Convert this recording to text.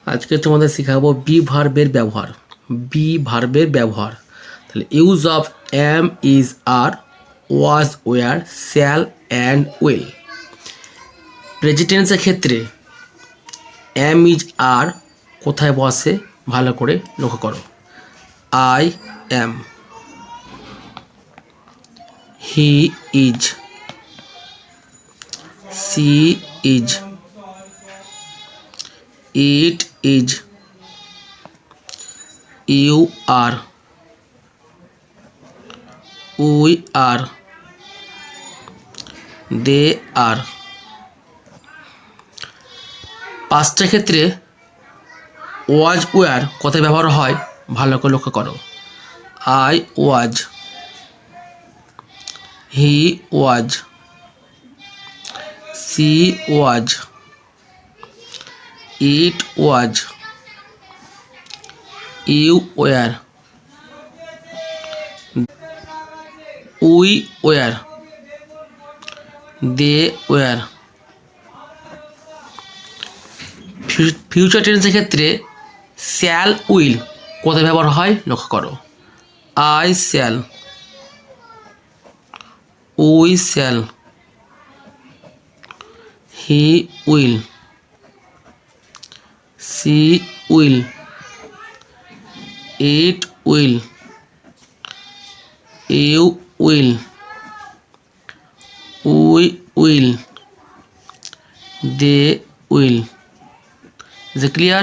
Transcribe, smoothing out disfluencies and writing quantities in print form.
আজকে তোমাদের শেখাবো বি ভার্বের ব্যবহার। বি ভার্বের ব্যবহার তাহলে use of am is are was were shall and will. Present টেন্সের ক্ষেত্রে এম ইজ আর কোথায় বসে ভালো করে লক্ষ্য করো। I am, he is, she is, it is, you are, we are, they are। পাঁচটা ক্ষেত্রে ওয়াজ ওয়ার কোথায় ব্যবহার হয় ভালো করে লক্ষ্য করো। I was, he was, she was, it was, you were, we were, they were। Future টেন্সের ক্ষেত্রে শ্যাল উইল কোথায় ব্যবহার হয় লক্ষ্য করো। I shall, we shall, he will, she will, it will, you will, we will, they will। Is it clear?